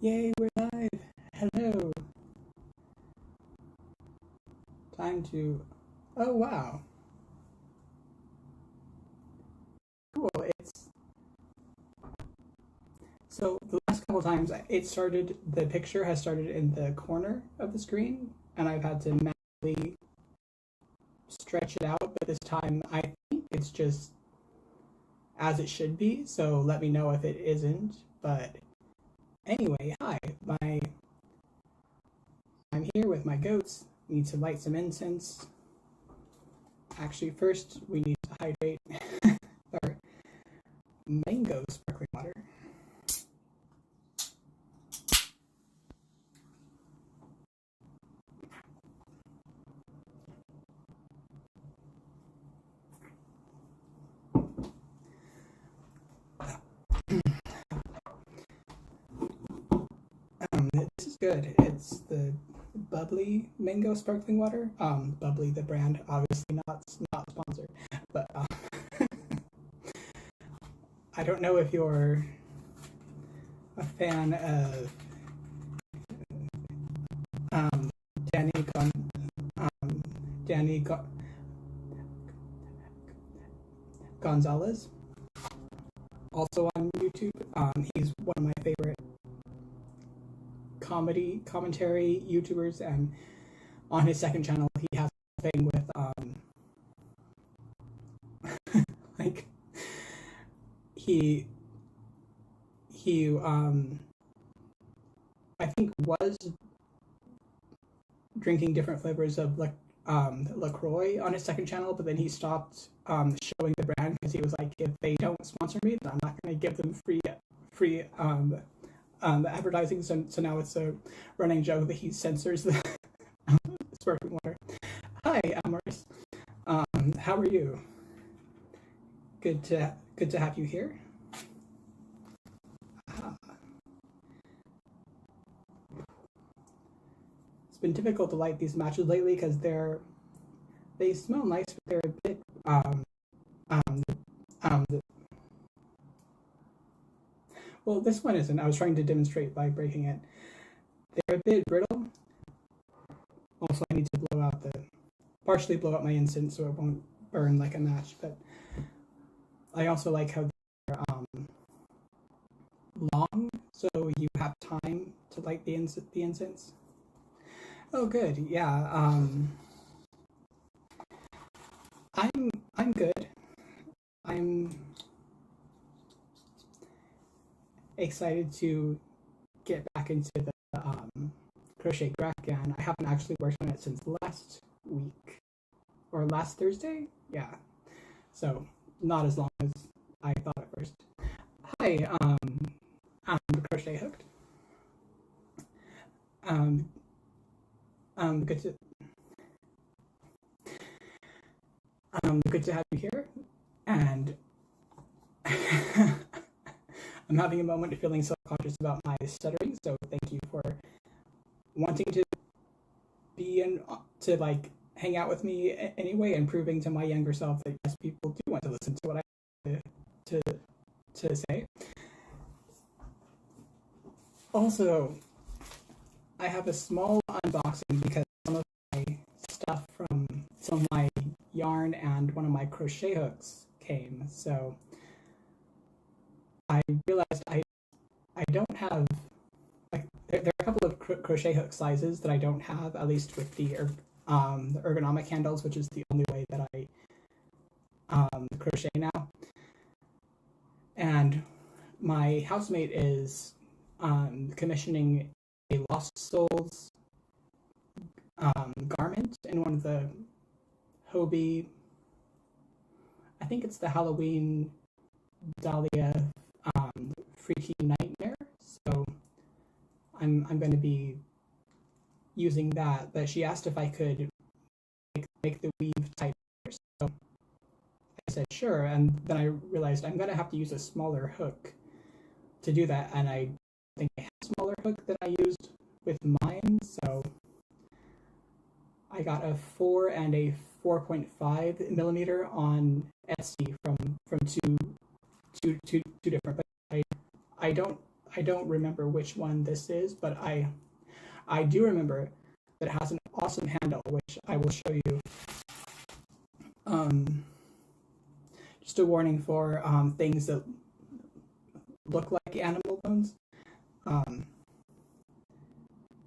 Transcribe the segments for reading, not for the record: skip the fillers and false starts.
Yay, we're live. Hello. Time to... Oh, wow. Cool. So the last couple times the picture has started in the corner of the screen, and I've had to manually stretch it out, but this time I think it's just as it should be, so let me know if it isn't. But anyway, hi. I'm here with my goats. Need to light some incense. Actually, first we need to hydrate our mango sparkling water. This is good. It's the bubbly mango sparkling water. Bubbly, the brand, obviously not sponsored, but I don't know if you're a fan of Danny Gonzalez, also on YouTube. He's one of my favorite commentary YouTubers, and on his second channel he has a thing with like he I think was drinking different flavors of LaCroix on his second channel, but then he stopped showing the brand because he was like, if they don't sponsor me, then I'm not going to give them free advertising. So now it's a running joke that he censors the sparkling water. Hi, Amaris. How are you? Good to have you here. It's been difficult to light these matches lately because they smell nice, but they're a bit well, this one isn't. I was trying to demonstrate by breaking it. They're a bit brittle. Also, I need to partially blow out my incense so it won't burn like a match. But I also like how they're long, so you have time to light the incense. Oh, good. Yeah. I'm good. I'm excited to get back into the crochet Graphgan. I haven't actually worked on it since last week or last Thursday. Yeah, so not as long as I thought at first. Hi, I'm Crochet Hooked. Good to have you here, and I'm having a moment of feeling self-conscious about my stuttering, so thank you for wanting to hang out with me anyway, and proving to my younger self that yes, people do want to listen to what I have to say. Also, I have a small unboxing because some of my stuff from some of my yarn and one of my crochet hooks came, so I realized I don't have, like, there are a couple of crochet hook sizes that I don't have, at least with the ergonomic handles, which is the only way that I crochet now. And my housemate is commissioning a Lost Souls garment in one of the Hobie, I think it's the Halloween Dahlia Freaky Nightmare. So I'm going to be using that. But she asked if I could make the weave tighter. So I said sure, and then I realized I'm going to have to use a smaller hook to do that, and I think I have a smaller hook that I used with mine. So I got a 4 and a 4.5 millimeter on Etsy from two different. But I don't I don't remember which one this is, but I do remember that it has an awesome handle, which I will show you. Just a warning for things that look like animal bones.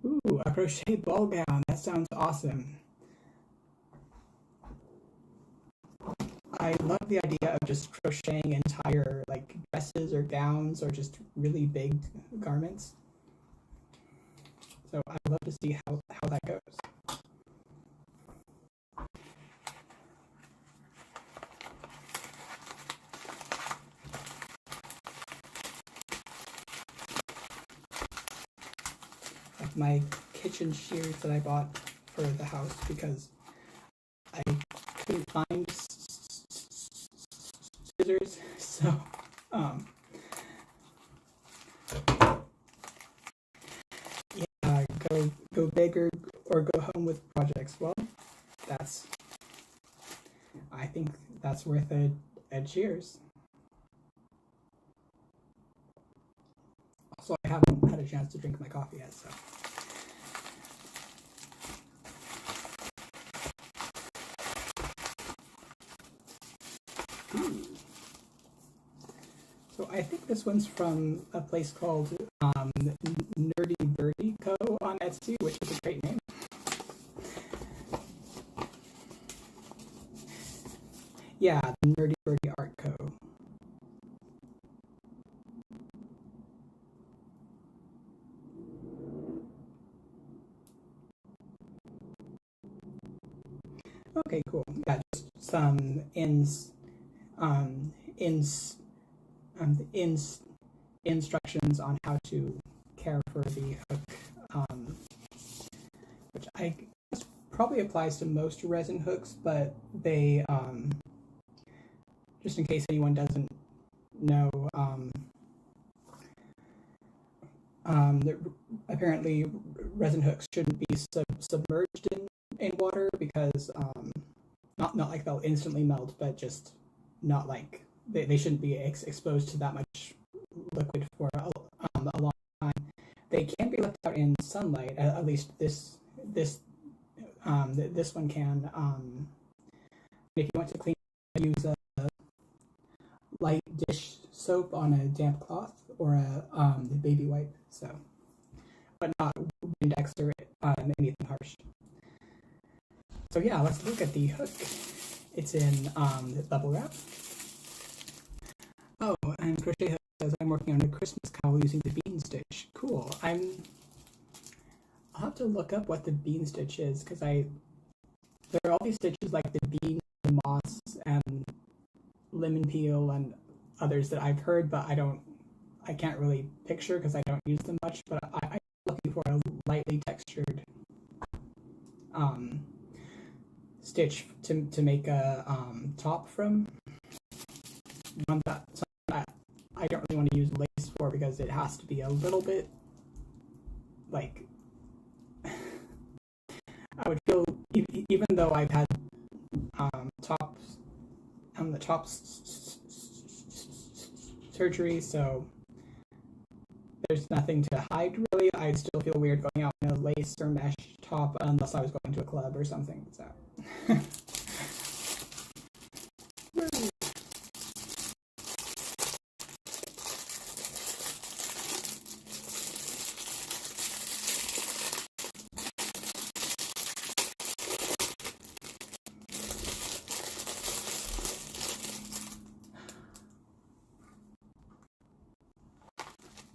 Ooh, a crochet ball gown. That sounds awesome. I love the idea of just crocheting entire like dresses or gowns or just really big garments. So I'd love to see how that goes. Like my kitchen shears that I bought for the house because I couldn't find scissors, so yeah, go big or go home with projects. Well, I think that's worth a cheers. Also, I haven't had a chance to drink my coffee yet, so. Ooh. So I think this one's from a place called Nerdy Birdie Co. on Etsy, which is a great name. Yeah, Nerdy Birdie Art Co. Okay, cool. Yeah, just some instructions on how to care for the hook, which I guess probably applies to most resin hooks, but they, just in case anyone doesn't know, apparently resin hooks shouldn't be submerged in water because not like they'll instantly melt, but just not like they shouldn't be exposed to that much liquid for a long time. They can be left out in sunlight. At least this one can. If you want to clean, use a light dish soap on a damp cloth or a baby wipe. So, but not Windex or anything harsh. So yeah, let's look at the hook. It's in bubble wrap. Oh, and Crochet Hook says I'm working on a Christmas cowl using the bean stitch. Cool. I'll have to look up what the bean stitch is because there are all these stitches like the bean, the moss, and lemon peel, and others that I've heard, but I can't really picture because I don't use them much. But I'm looking for a lightly textured stitch to make a top from. Something that I don't really want to use lace for because it has to be a little bit like I would feel even though I've had tops the top surgery, so there's nothing to hide really. I'd still feel weird going out in a lace or mesh top unless I was going to a club or something. So.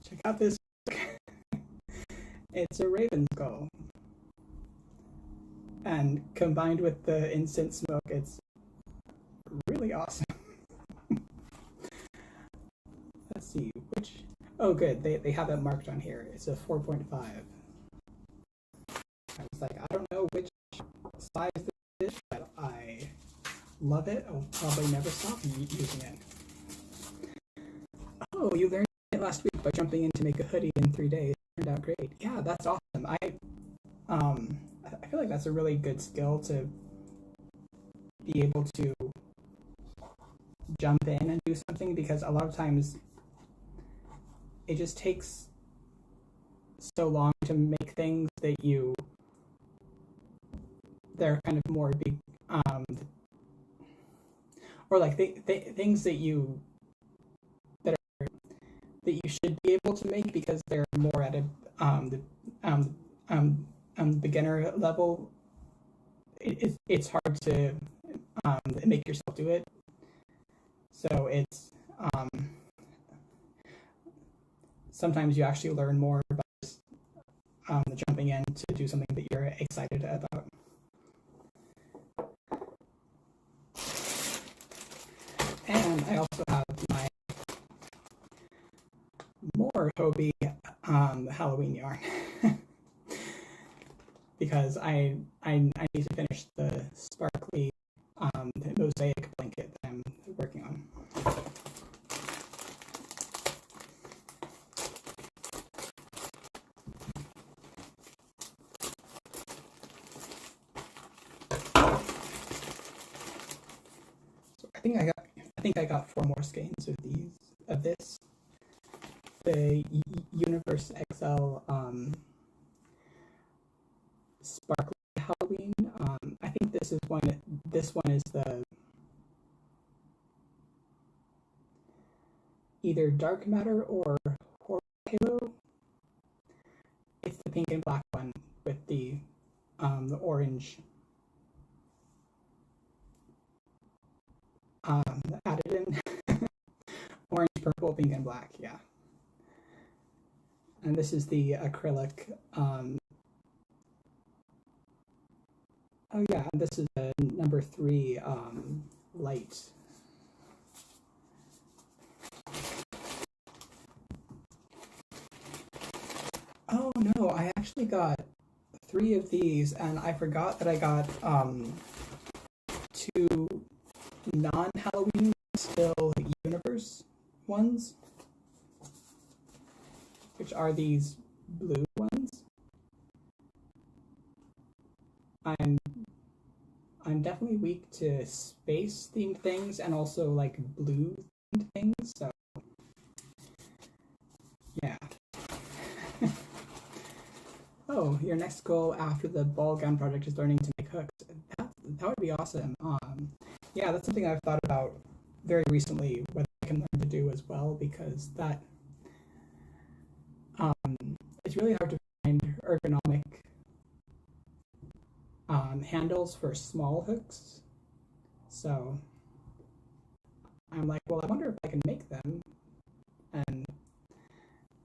Check out this. It's a raven skull. And combined with the instant smoke, it's really awesome. Let's see, which... Oh, good, they have it marked on here. It's a 4.5. I was like, I don't know which size this is, but I love it. I'll probably never stop using it. Oh, you learned it last week by jumping in to make a hoodie in 3 days. It turned out great. Yeah, that's awesome. I feel like that's a really good skill to be able to jump in and do something, because a lot of times it just takes so long to make things that they're kind of more big, or like things that that you should be able to make because they're more at a beginner level. It's hard to make yourself do it. So it's sometimes you actually learn more by just jumping in to do something that you're excited about. And I also have my more Hobie Halloween yarn because I need to finish the sparkly mosaic blanket that I'm working on. So I think I got 4 more skeins of this. The Universe XL sparkly Halloween. I think this one is the either dark matter or horror halo. It's the pink and black one with the orange added in. Orange, purple, pink, and black. Yeah. And this is the acrylic. Oh yeah, this is a number 3 light. Oh no, I actually got 3 of these, and I forgot that I got 2 non-Halloween still Universe ones, which are these blue ones. I'm definitely weak to space themed things and also like blue themed things, so yeah. Oh, your next goal after the ball gown project is learning to make hooks. That would be awesome. Yeah, that's something I've thought about very recently, what I can learn to do as well, because that it's really hard to find ergonomic handles for small hooks. So I'm like, well, I wonder if I can make them.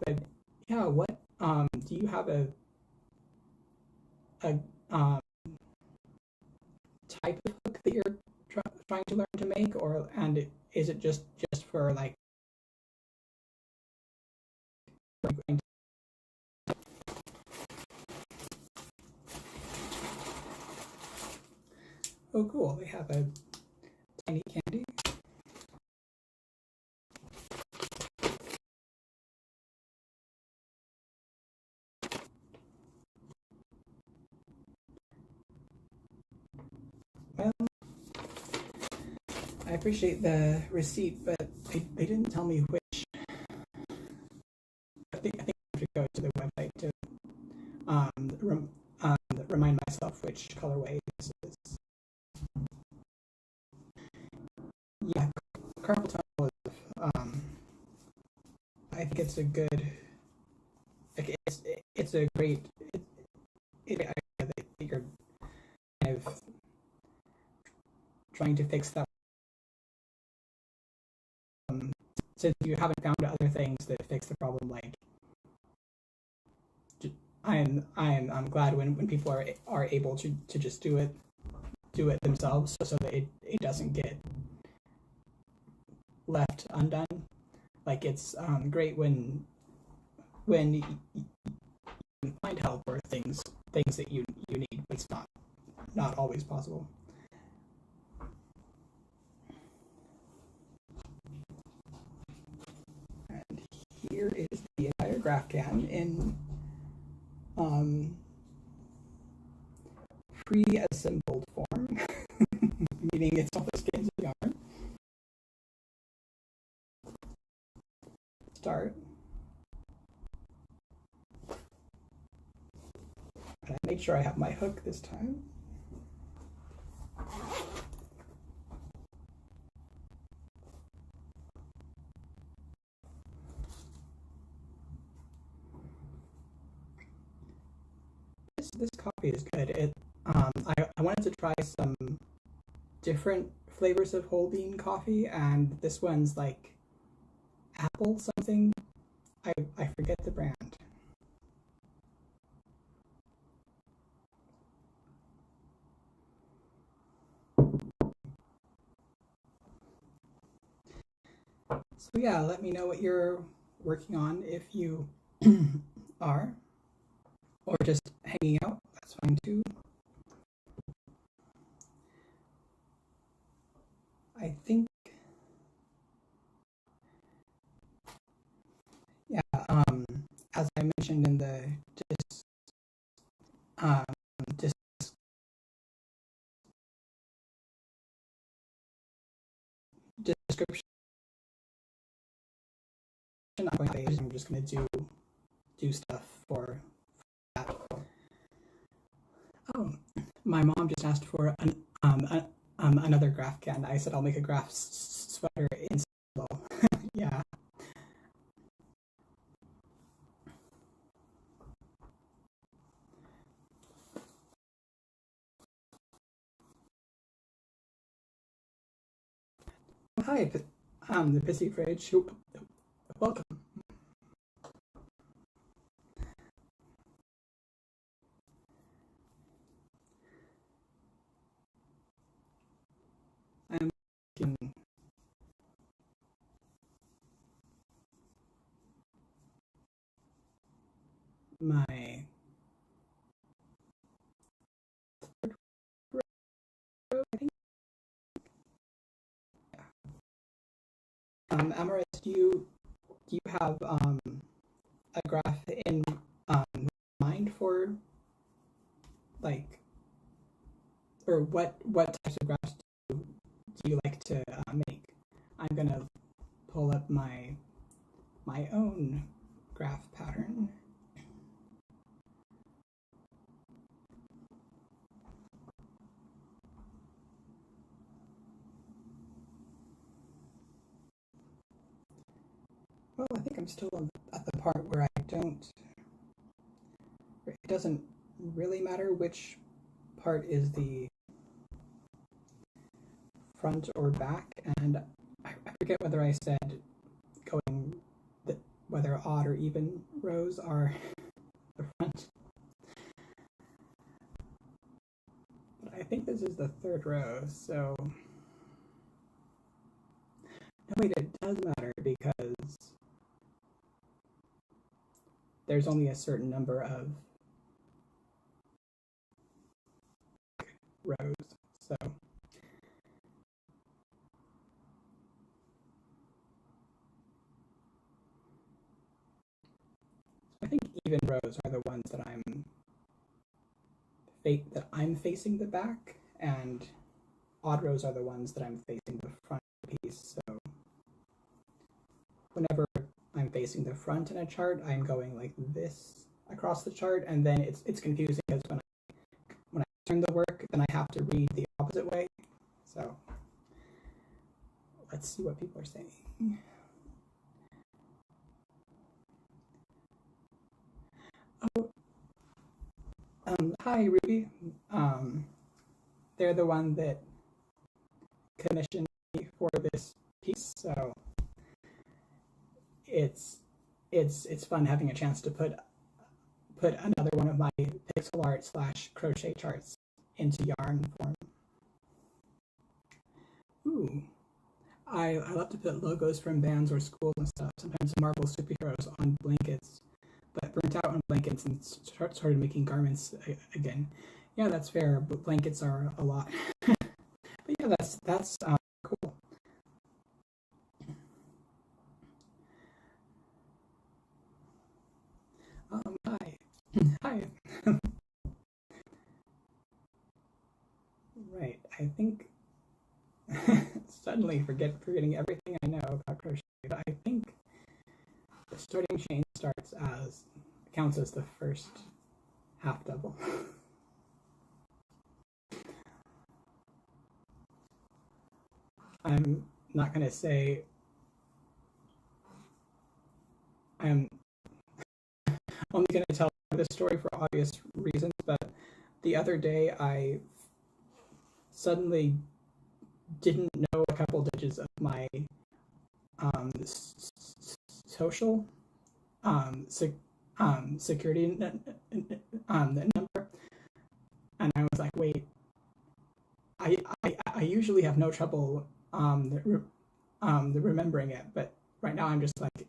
But yeah, what do you have a type of hook that you're trying to learn to make, or and is it just for like oh cool, they have a tiny candy. Well, I appreciate the receipt, but they didn't tell me which. I think I have to go to the website to remind myself which colorway this is. Yeah, carpal tunnel is. I think it's a good. Like it's a great. Idea that you're kind of trying to fix that. Since you haven't found other things that fix the problem, like I'm glad when people are able to just do it themselves, so that it doesn't get left undone. Like it's great when you find help or things that you need, but it's not always possible. And here is the entire Graphgan in pre-assembled form, meaning it's all the skeins of yarn. Start. Make sure I have my hook this time. This coffee is good. I wanted to try some different flavors of whole bean coffee, and this one's like apple something. I forget the brand. So yeah, let me know what you're working on if you are, or just hanging out. That's fine too. I think, yeah, as I mentioned in the um, description, I'm just going to do stuff for that. Oh, my mom just asked for another Graphgan. I said I'll make a graph sweater in solo. Yeah. Hi, the Pissy Fridge. Welcome. I'm making my third row, I think. Yeah. Amaris, do you have a graph in mind for, like, or what types of graphs do you like to make? I'm gonna pull up my own graph pattern. Well, I think I'm still at the part where it doesn't really matter which part is the front or back, and I forget whether I said whether odd or even rows are the front. But I think this is the third row, so no, wait, it does matter because there's only a certain number of rows, so I think even rows are the ones that I'm facing the back, and odd rows are the ones that I'm facing the front piece. So whenever I'm facing the front in a chart, I'm going like this across the chart, and then it's confusing because when I turn the work, then I have to read the opposite way. So let's see what people are saying. Oh, hi Ruby. They're the one that commissioned me for this piece, so it's fun having a chance to put another one of my pixel art / crochet charts into yarn form. Ooh, I love to put logos from bands or schools and stuff. Sometimes Marvel superheroes on blankets, but burnt out on blankets and started making garments again. Yeah, that's fair, but blankets are a lot. But yeah, that's cool. Hi. Hi. Right, I think suddenly forgetting everything I know about crochet, but I think the starting chain counts as the first half double. I'm not going to say I'm only going to tell this story for obvious reasons, but the other day I suddenly didn't know a couple digits of my social security number, and I was like, wait, I usually have no trouble remembering it, but right now I'm just like,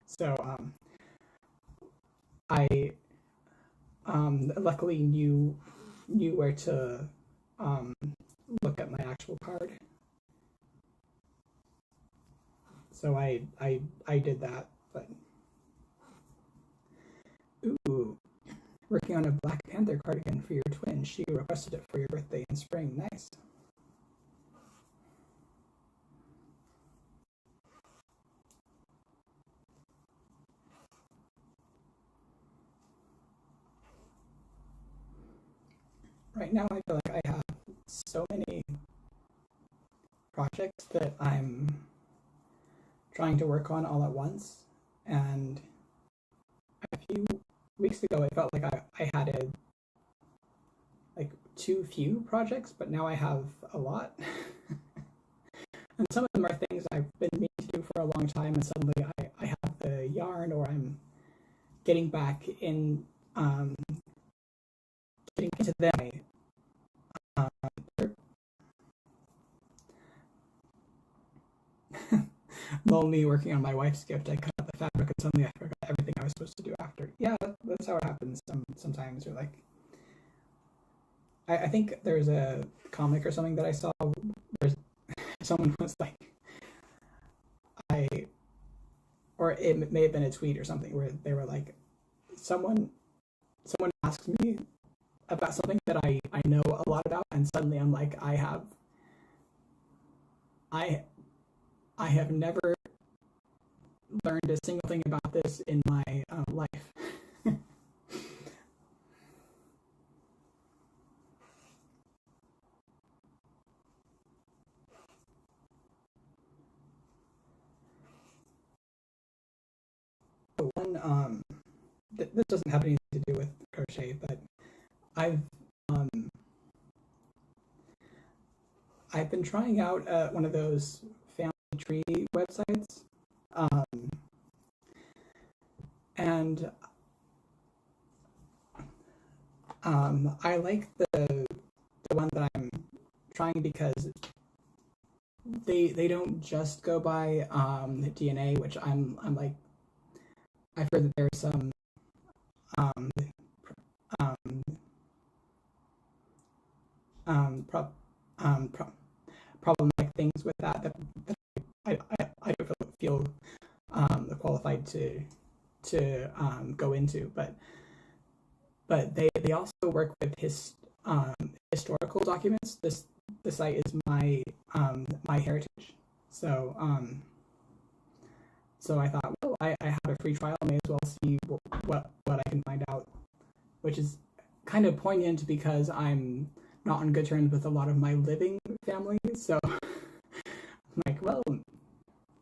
so I luckily knew where to look at my actual card, so I did that. But ooh, working on a Black Panther cardigan for your twin. She requested it for your birthday in spring. Nice. Right now, I feel like I have so many projects that I'm trying to work on all at once, and a few weeks ago, I felt like I had too few projects, but now I have a lot. And some of them are things I've been meaning to do for a long time, and suddenly I have the yarn, or I'm getting back in, getting into them. Lonely working on my wife's gift. I cut out the fabric and suddenly I forgot everything I was supposed to do after. Yeah, that's how it happens sometimes. Or like, I think there's a comic or something that I saw where someone was like, or it may have been a tweet or something where they were like, someone asked me about something that I know a lot about, and suddenly I'm like, I have never learned a single thing about this in my life. One, this doesn't have anything to do with crochet, but I've been trying out one of those family tree websites, and I like the one that I'm trying because they don't just go by DNA, which I'm like, I've heard that there's some um, pro- problematic things with that I don't feel qualified to go into, but they also work with historical documents. The site is my heritage, so I thought, well, I have a free trial, may as well see what I can find out, which is kind of poignant because I'm not on good terms with a lot of my living family, so I'm like, well,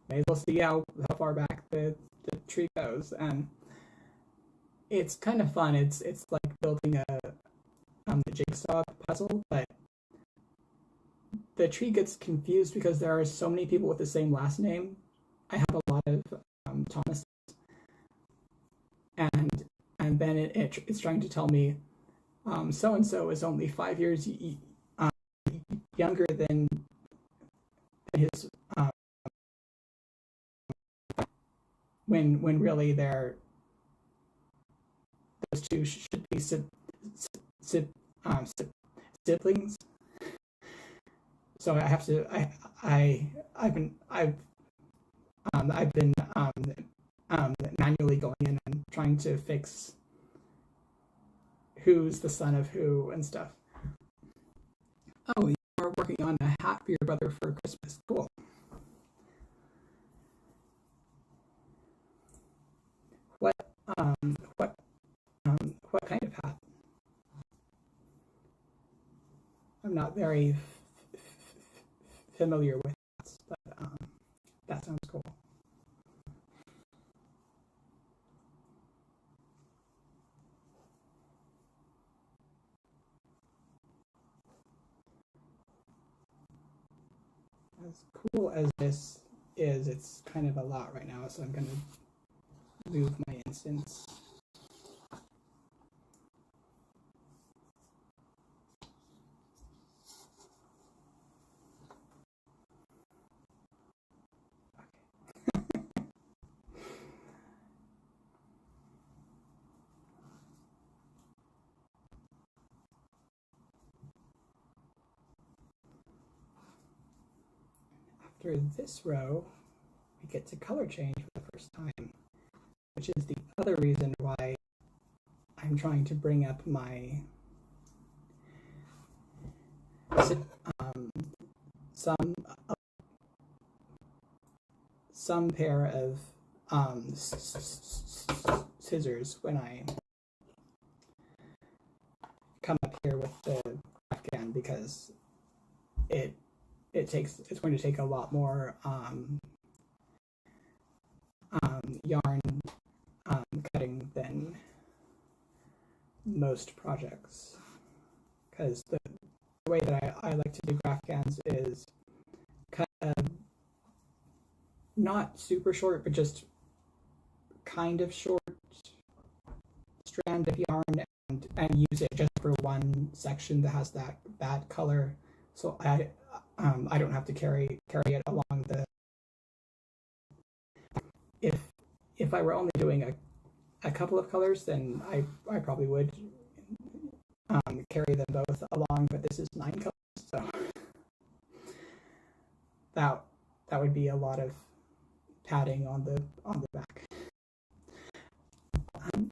may as well see how far back the tree goes, and it's kind of fun. It's like building a jigsaw puzzle, but the tree gets confused because there are so many people with the same last name. I have a lot of Thomas, and then it's trying to tell me so and so is only 5 years younger than his when really they're those two should be siblings. So I have to I've been manually going in and trying to fix who's the son of who and stuff. Oh, you're working on a hat for your brother for Christmas. Cool. What what kind of hat? I'm not very familiar with that, but that sounds cool. As cool as this is, it's kind of a lot right now, so I'm going to move my instance. After this row, we get to color change for the first time, which is the other reason why I'm trying to bring up my some pair of scissors when I come up here with the Graphgan, because it's going to take a lot more yarn cutting than most projects, because the way that I like to do Graphgans is cut not super short, but just kind of short strand of yarn, and use it just for one section that has that color, so I don't have to carry it along the. If I were only doing a couple of colors, then I probably would carry them both along, but this is 9 colors, so that would be a lot of padding on the back.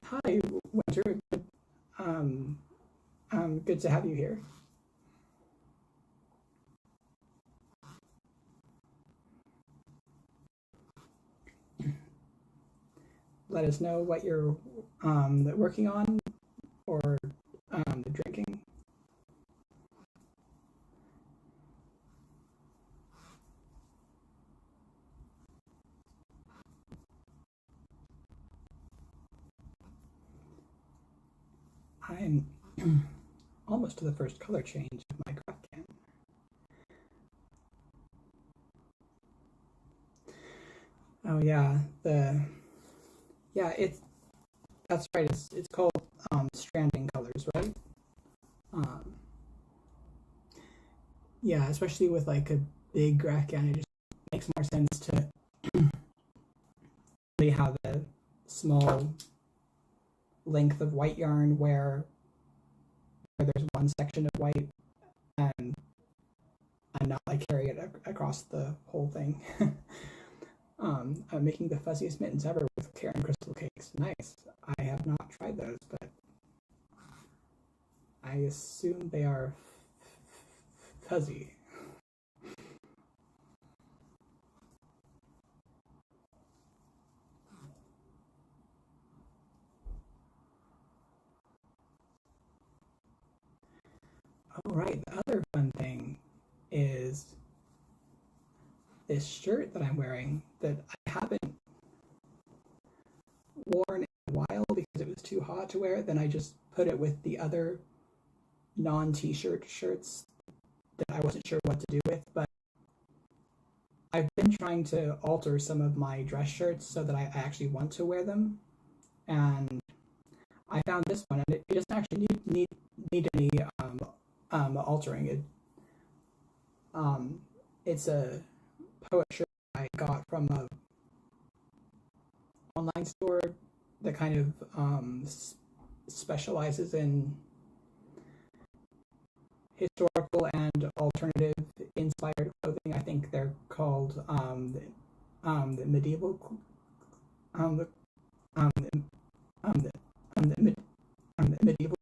Hi, Winter. Good to have you here. Let us know what you're working on or drinking. I'm almost to the first color change of my Graphgan. Oh yeah, that's right. It's called stranding colors, right? Yeah, especially with like a big Graphgan, it just makes more sense to really have a small length of white yarn where there's one section of white, and not like carry it across the whole thing. I'm making the fuzziest mittens ever with Karen crystal cakes. Nice. I have not tried those, but I assume they are fuzzy. All right, the other fun thing is this shirt that I'm wearing that I haven't worn in a while because it was too hot to wear. Then I just put it with the other non-t-shirt shirts that I wasn't sure what to do with, but I've been trying to alter some of my dress shirts so that I actually want to wear them, and I found this one, and it doesn't actually need any altering. It's a poet shirt I got from a online store that kind of specializes in historical and alternative inspired clothing. I think they're called the medieval the medieval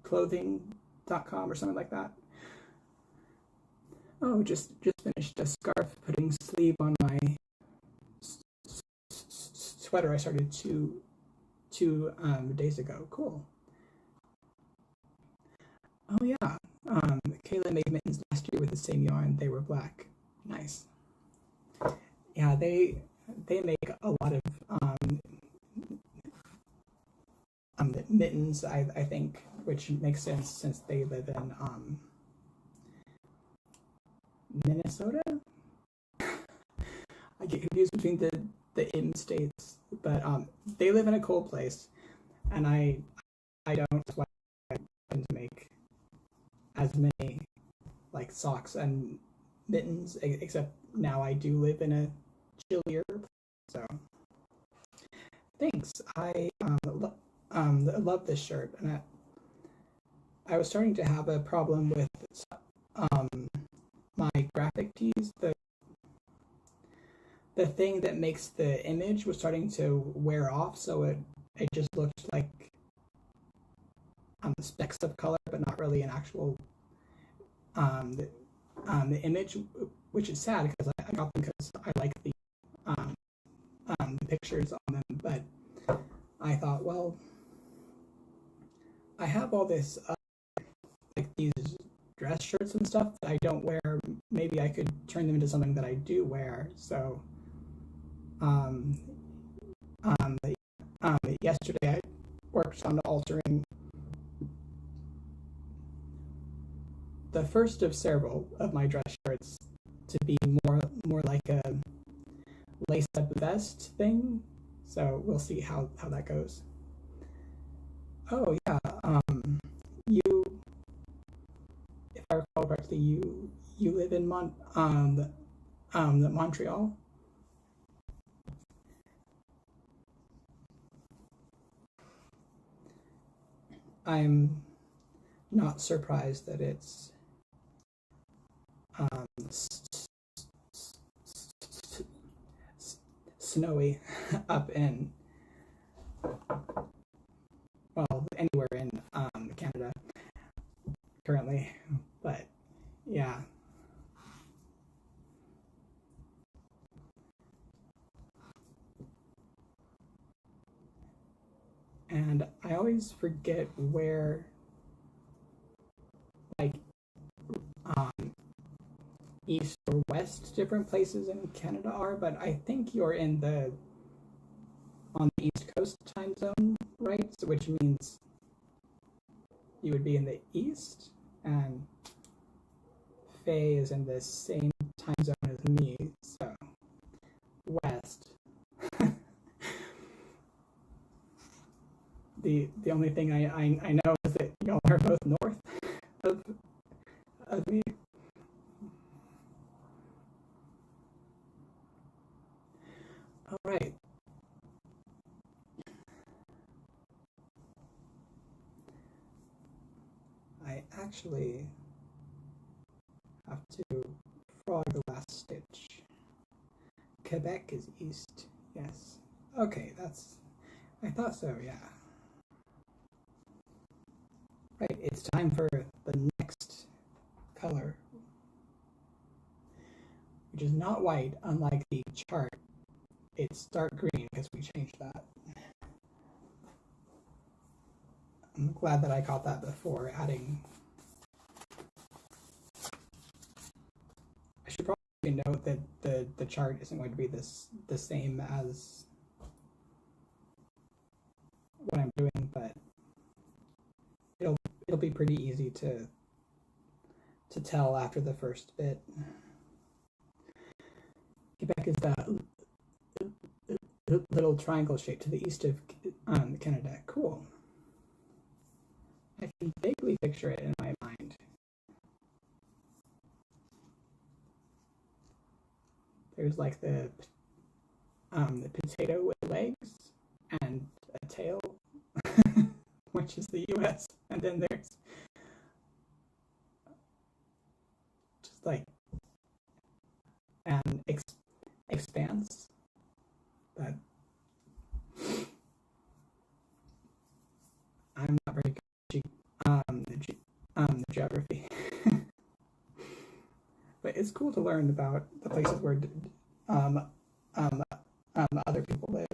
clothing.com or something like that. Oh, just finished a scarf putting sleeve on my sweater I started two days ago. Cool. Oh yeah, Kayla made mittens last year with the same yarn. They were black. Nice. Yeah, they make a lot of mittens, I think, which makes sense since they live in Minnesota. I get confused between the in states, but they live in a cold place, and I don't. That's why I tend to make as many like socks and mittens, except now I do live in a chillier place. So thanks. I love this shirt, and I was starting to have a problem with my graphic tees. The thing that makes the image was starting to wear off, so it just looked like specks of color, but not really an actual the image, which is sad because I got them because I like the pictures on them. But I thought, well, I have all this like these dress shirts and stuff that I don't wear. Maybe I could turn them into something that I do wear. So yesterday I worked on altering the first of several of my dress shirts to be more like a lace-up vest thing. So we'll see how that goes. Oh yeah, you, if I recall correctly, you live in Montreal. I'm not surprised that it's snowy up in, well, anywhere in Canada currently, but yeah. And I always forget where, like, east or west different places in Canada are, but I think you're on the East Coast time zone, right? So, which means you would be in the east, and Faye is in the same time zone as me, so west. The only thing I know is that y'all are both north of me. All right. I actually have to frog the last stitch. Quebec is east, yes. Okay, I thought so, yeah. Right, it's time for the next color, which is not white, unlike the chart. It's dark green because we changed that. I'm glad that I caught that before adding. I should probably note that the chart isn't going to be the same as what I'm doing, but it'll be pretty easy to tell after the first bit. Quebec is that little triangle shape to the east of Canada. Cool. I can vaguely picture it in my mind. There's like the potato with legs and a tail, which is the US, and then there's just like an expanse that I'm not very good at the geography. But it's cool to learn about the places where other people live.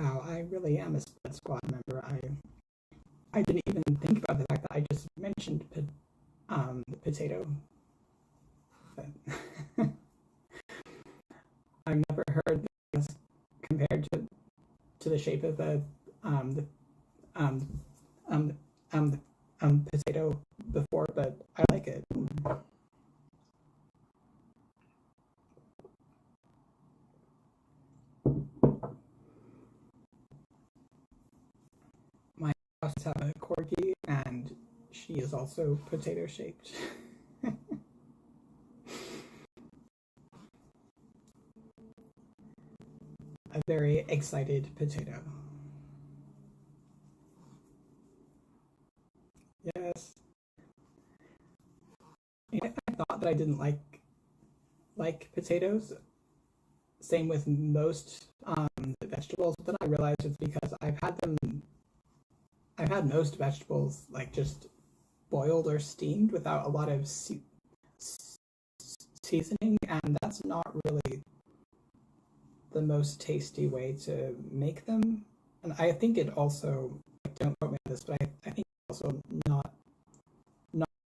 Wow, I really am a Spud Squad member. I didn't even think about the fact that I just mentioned the potato. But I've never heard this compared to the shape of the um, um, potato before, but I like it. My house has a corgi, and she is also potato shaped. A very excited potato. Yes. I thought that I didn't like potatoes. Same with most vegetables, but then I realized it's because I've had most vegetables like just boiled or steamed without a lot of seasoning, and that's not really the most tasty way to make them. And I think it also, don't quote me on this, but I think it's also not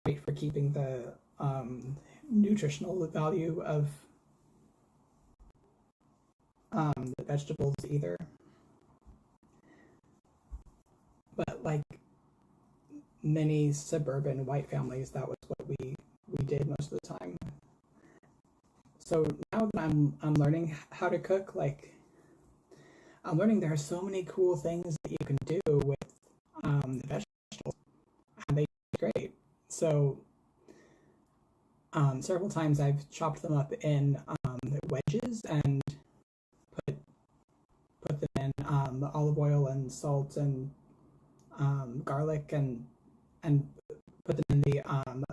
great for keeping the nutritional value of the vegetables either. But like many suburban white families, that was what we did most of the time. So now that I'm learning how to cook, like I'm learning there are so many cool things that you can do with the vegetables, and they taste great. So several times I've chopped them up in wedges and put put them in olive oil and salt and garlic and put them in the um,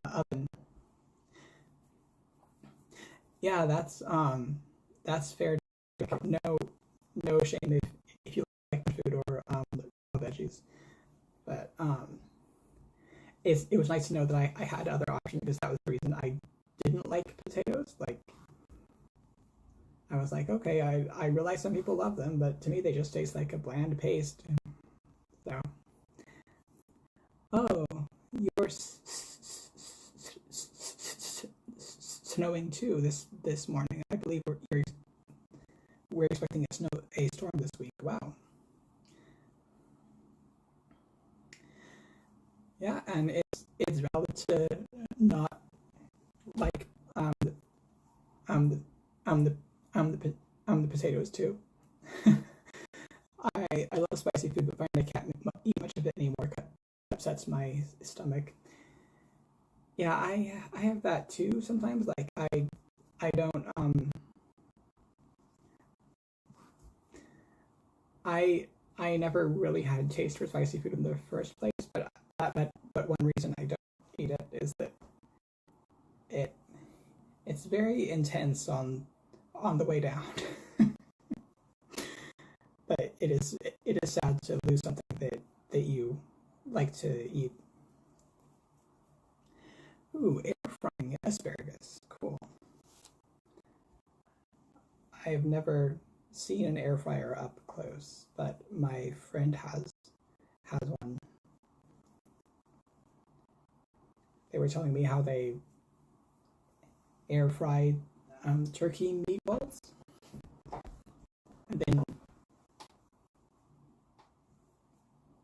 oven. Yeah, that's fair. No no shame if you like food or veggies, but it was nice to know that I had other options because that was the reason I didn't like potatoes. Like I was like, okay, I realize some people love them, but to me they just taste like a bland paste. So, oh, you're snowing too this morning. I believe we're expecting a storm this week. Wow. Yeah, and it's valid to not like um the the potatoes too. I love spicy food, but finding I can't eat much of it anymore upsets my stomach. Yeah, I have that too sometimes. Like I don't I never really had a taste for spicy food in the first place, but one reason I don't eat it is that it it's very intense on the way down. But it is sad to lose something that you like to eat. Ooh, air frying asparagus. Cool. I have never seen an air fryer up close, but my friend has one. They were telling me how they air fried turkey meatballs and then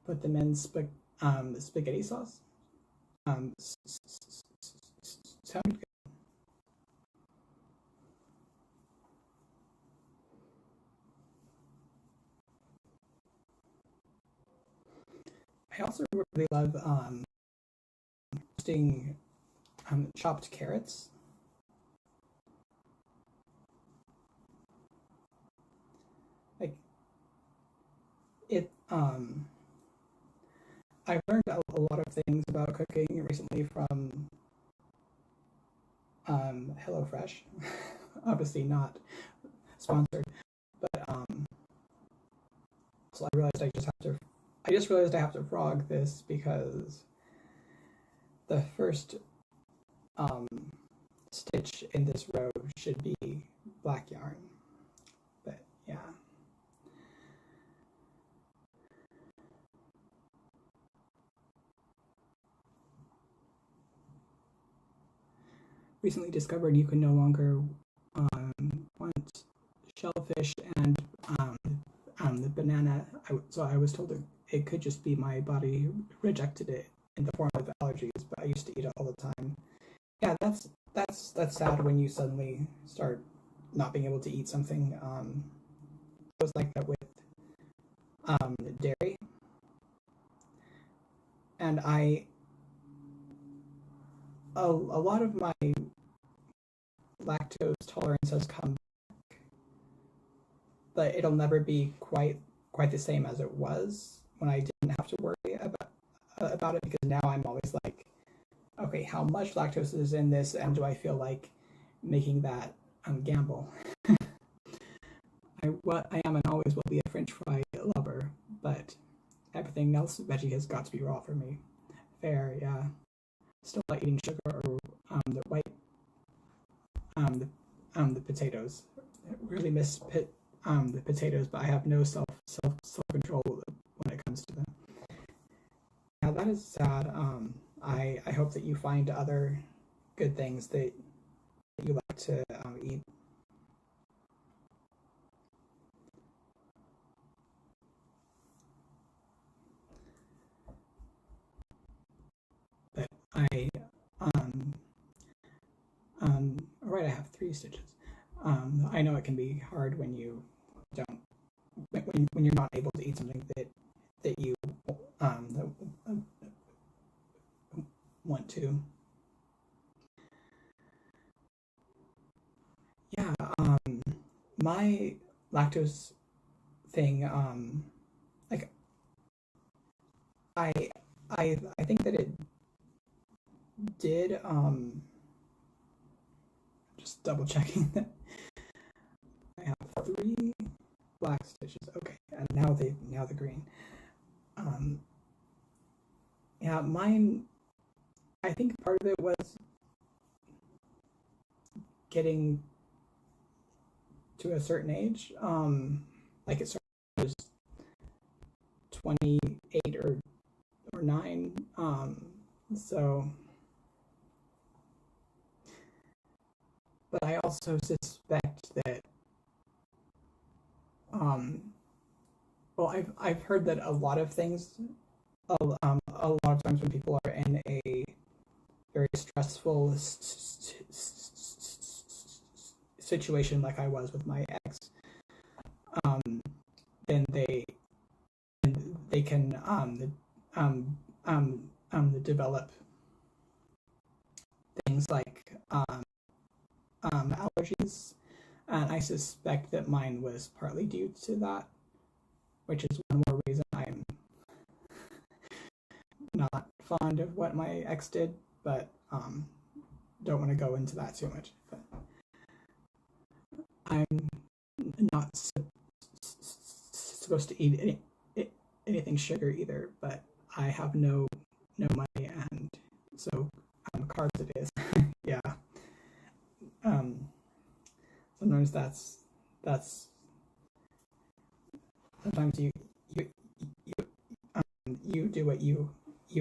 put them in spaghetti sauce. Sounded good. I also really love roasting chopped carrots. Like it I've learned a lot of things about cooking recently from HelloFresh. Obviously not sponsored, but so I just realized I have to frog this because the first um, stitch in this row should be black yarn. But yeah. recently discovered you can no longer want shellfish and the banana. So I was told that it could just be my body rejected it in the form of allergies, but I used to eat it all the time. Yeah, that's sad when you suddenly start not being able to eat something. It was like that with dairy, and a lot of my lactose tolerance has come back, but it'll never be quite the same as it was when I didn't have to worry about it, because now I'm always like, okay, how much lactose is in this, and do I feel like making that gamble? I am and always will be a French fry lover, but everything else veggie has got to be raw for me. Fair, yeah. Still not eating sugar or the white the potatoes. I really miss the potatoes, but I have no self control when it comes to them. Yeah, that is sad. I hope that you find other good things that you like to eat. But all right, I have 3 stitches. I know it can be hard when you don't, when you're not able to eat something that you want to. Yeah, my lactose thing, like I think that it did, just double checking that I have 3 black stitches. Okay, and now the green. Yeah, mine, I think part of it was getting to a certain age. Like it started when I was 28 or 9. So, but I also suspect that, well, I've heard that a lot of things, a lot of times when people are in a very stressful situation, like I was with my ex, then they can develop things like allergies, and I suspect that mine was partly due to that, which is one more reason I'm not fond of what my ex did, but don't want to go into that too much. But I'm not supposed to eat anything sugar either, but I have no money, and so carbs it is. Yeah. Sometimes that's sometimes you do what you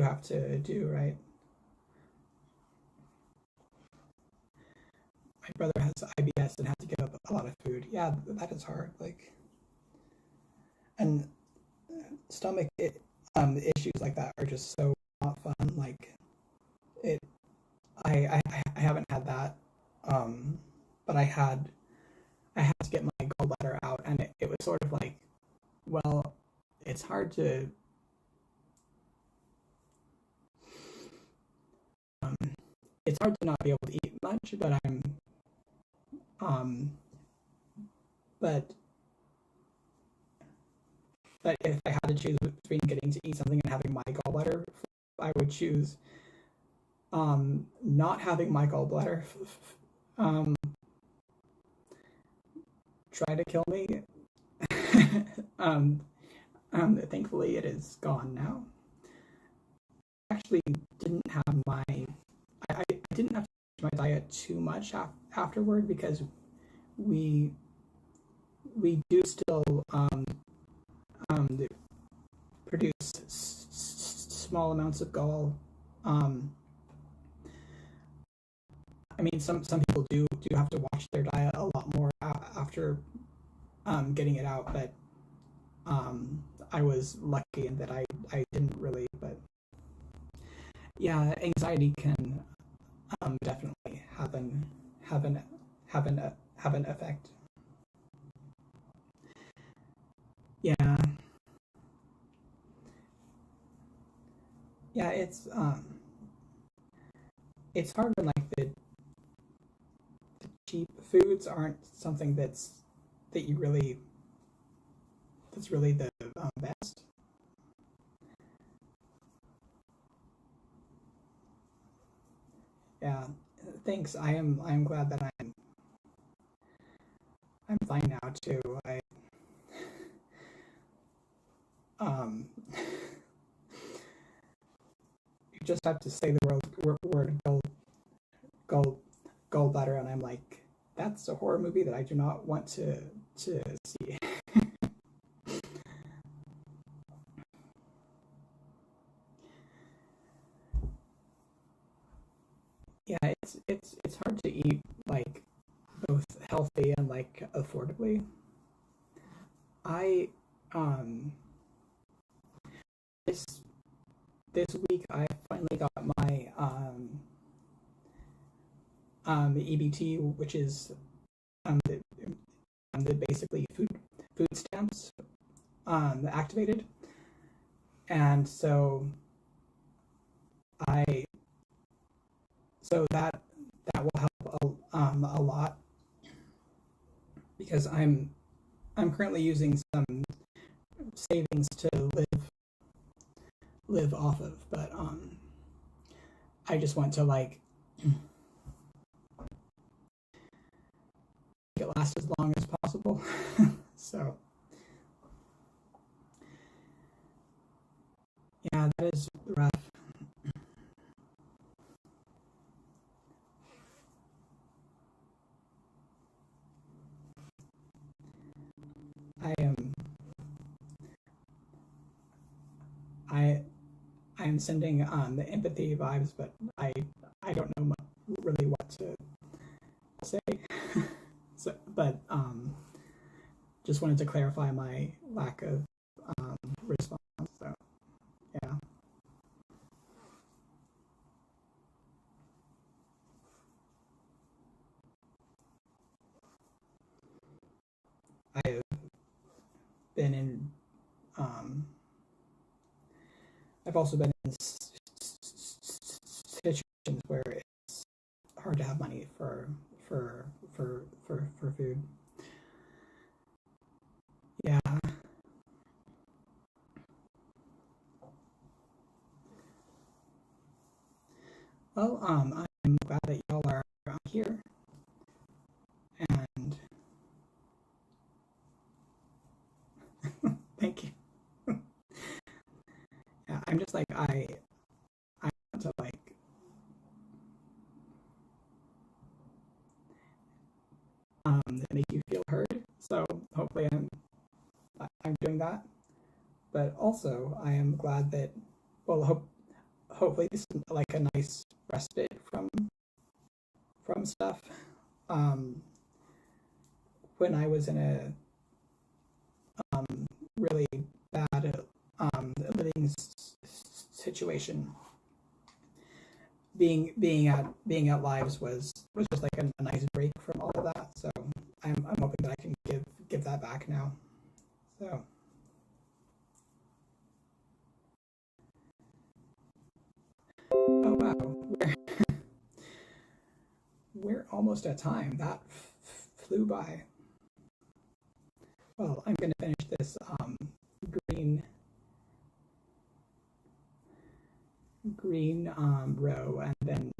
have to do, right? My brother has IBS and had to give up a lot of food. Yeah, that is hard. Like, and stomach issues like that are just so not fun. Like, it. I haven't had that, but I had to get my gallbladder out, and it was sort of like, well, it's hard to not be able to eat much, but but if I had to choose between getting to eat something and having my gallbladder, I would choose not having my gallbladder try to kill me. Thankfully it is gone now. I actually didn't have I didn't have to change my diet too much afterward, because we do still produce small amounts of gall, I mean, some people do have to watch their diet a lot more after getting it out, but I was lucky in that I didn't really. But yeah, anxiety can definitely have an have an effect. Yeah, yeah, it's hard when like the cheap foods aren't something that you really that's really the best. Yeah, thanks. I am glad that I'm fine now too. I you just have to say the word gold gallbladder, and I'm like, that's a horror movie that I do not want to see. Yeah, it's hard to eat like both healthy and like affordably. I um this this week I finally got my EBT, which is the, the basically food stamps activated, and I so that will help a lot because I'm currently using some savings to live off of, but I just want to like make it last as long as possible. So yeah, that is rough. I am I I'm sending the empathy vibes, but I don't know really what to say. So, but just wanted to clarify my lack of response. So yeah, I've been in um, I've also been in situations where it's hard to have money for food. Yeah. Well, I'm glad that y'all are here, and thank you. Yeah, I'm just like I want to like make you feel heard. So hopefully I'm doing that. But also I am glad that well hopefully this is like a nice respite from stuff. Um, when I was in a really bad living situation, being at lives was just like a nice break from all of that. So I'm hoping that I can give that back now. So oh wow, we're almost at time. That flew by. Well, I'm gonna finish this green row, and then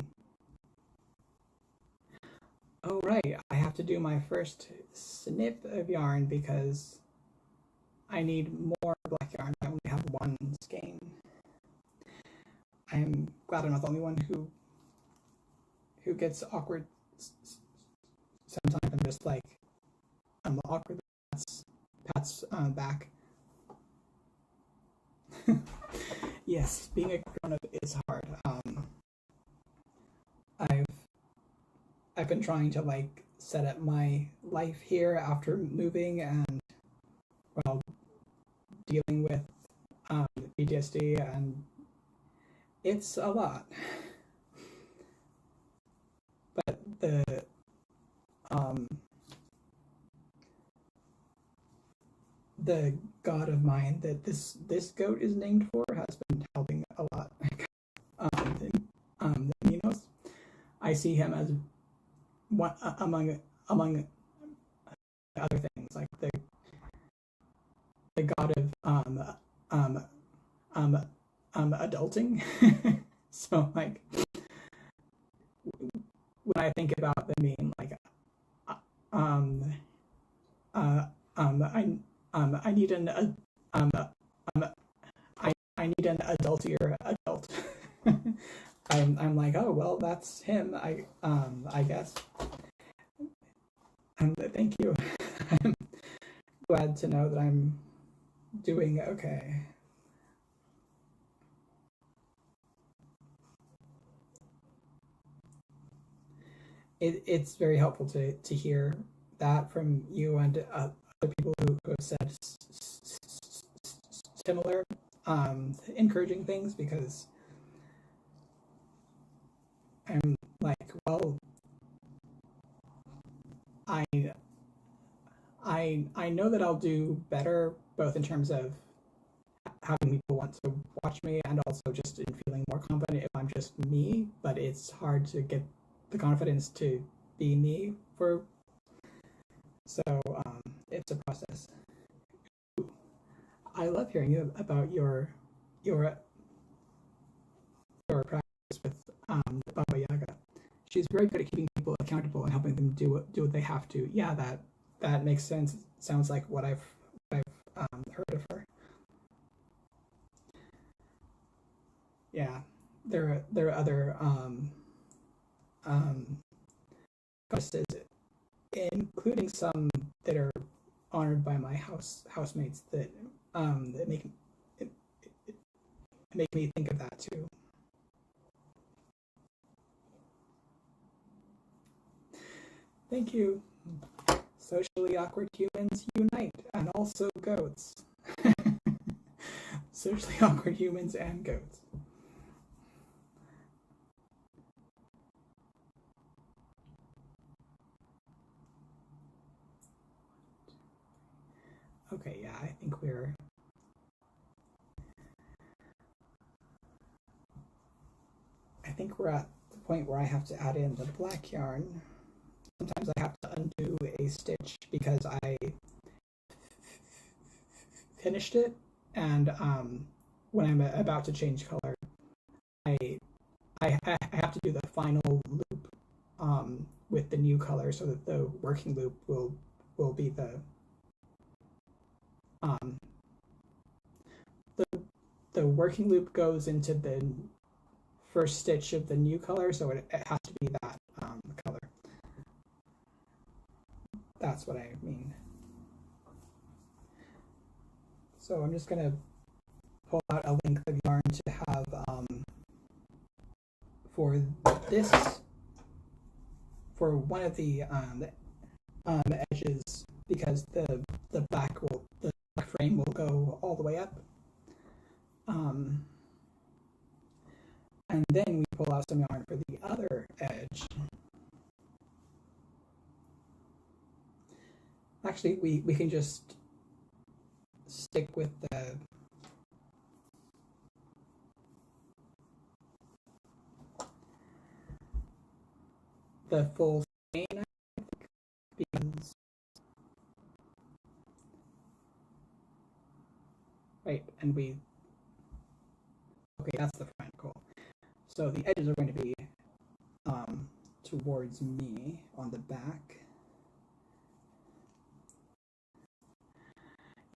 oh right, I have to do my first snip of yarn because I need more black yarn. I only have one skein. I'm glad I'm not the only one who gets awkward. Sometimes I'm just like I'm awkward. Pat's back. Yes, being a grown up is hard. I've I've been trying to like set up my life here after moving and well dealing with PTSD, and it's a lot. But um, the god of mine that this goat is named for has been helping a lot. The Minos, I see him as one among other things, like the god of adulting. So like when I think about the meme, like um I need an I need an adultier adult. I'm like, oh well, that's him. I guess. Thank you. I'm glad to know that I'm doing okay. It's very helpful to hear that from you and other people who have said similar encouraging things, because I'm like, well, I I know that I'll do better, both in terms of having people want to watch me and also just in feeling more confident if I'm just me. But it's hard to get the confidence to be me for, so it's a process. I love hearing about your practice with Baba Yaga. She's very good at keeping people accountable and helping them do what they have to. Yeah, that makes sense. Sounds like what I've heard of her. Yeah, there are other goddesses, including some that are honored by my housemates that make me think of that too. Thank you. Socially awkward humans unite, and also goats. Socially awkward humans and goats. Okay, yeah, I think we're at the point where I have to add in the black yarn. Sometimes I have to undo a stitch because I finished it, and when I'm about to change color, I have to do the final loop with the new color, so that the working loop will be um, the working loop goes into the first stitch of the new color, so it has to be that color. That's what I mean. So I'm just gonna pull out a length of yarn to have for this, for one of the edges, because the back frame will go all the way up. And then we pull out some yarn for the other edge. Actually, we can just stick with the full skein, because right, and okay, that's the front, cool. So the edges are going to be towards me on the back.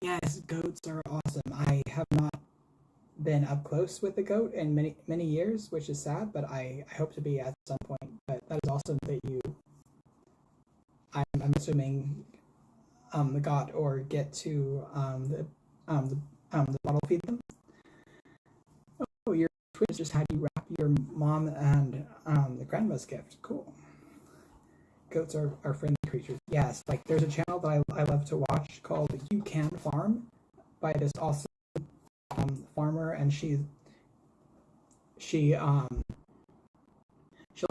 Yes, goats are awesome. I have not been up close with the goat in many years, which is sad, but I hope to be at some point. But that is awesome that I'm assuming got or get to the bottle feed them. Oh, your twins just had you wrap your mom and the grandma's gift. Cool. goats are friendly creatures. Yes, like there's a channel that I love to watch called You Can Farm by this awesome farmer, and she'll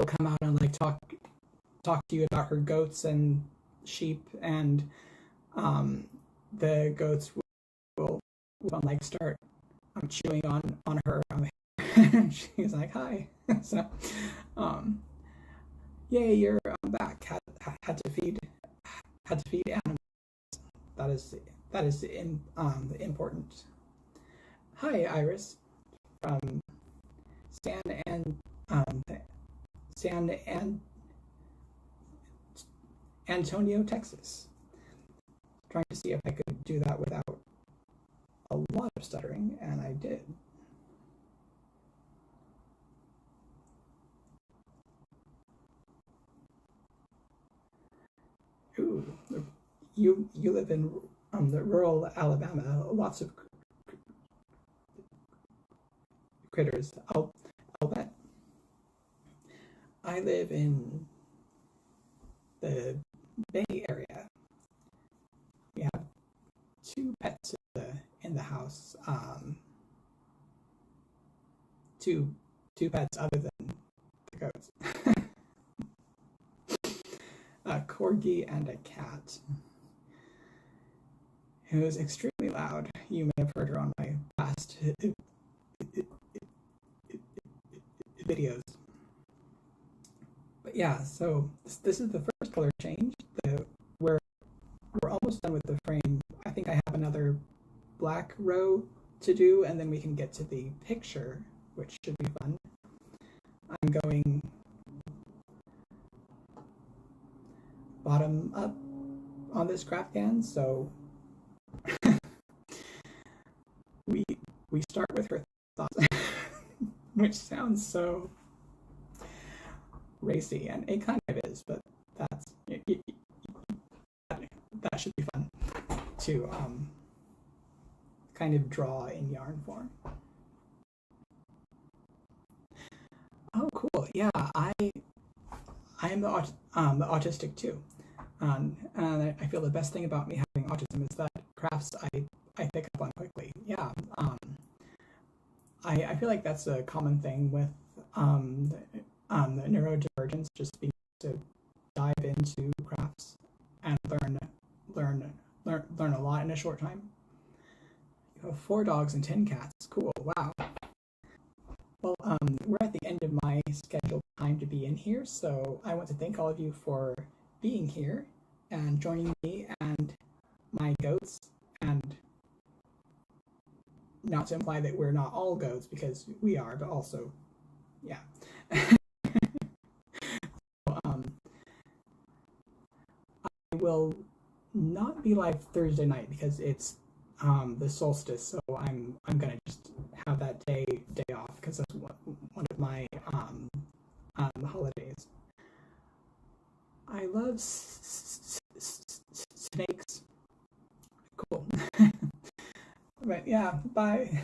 come out and like talk to you about her goats and sheep, and the goats will like start chewing on her she's like, hi. So yay, you're back. Had to feed animals. That is important. Hi, Iris, from San Antonio, Texas. Trying to see if I could do that without a lot of stuttering, and I did. Ooh, you live in the rural Alabama. Lots of critters. I'll bet. I live in the Bay Area. We have 2 pets in the house. Two pets other than the goats. A corgi and a cat who is extremely loud. You may have heard her on my past videos. But yeah, so this is the first color change. We're almost done with the frame. I think I have another black row to do, and then we can get to the picture, which should be fun. I'm going bottom up on this Graphgan, so we start with her thoughts, which sounds so racy, and it kind of is, but that should be fun to kind of draw in yarn form. Oh, cool! Yeah, I am the autistic too, and I feel the best thing about me having autism is that crafts I pick up on quickly. Yeah, I feel like that's a common thing with the neurodivergence, just being able to dive into crafts and learn a lot in a short time. You have 4 dogs and 10 cats. Cool. Wow. Well, we're at the end of my scheduled time to be in here, so I want to thank all of you for being here and joining me and my goats, and not to imply that we're not all goats, because we are, but also, yeah. So, I will not be live Thursday night because it's the solstice, so I'm gonna just have that day off, because that's one of my holidays. I love snakes. Cool. But yeah, bye.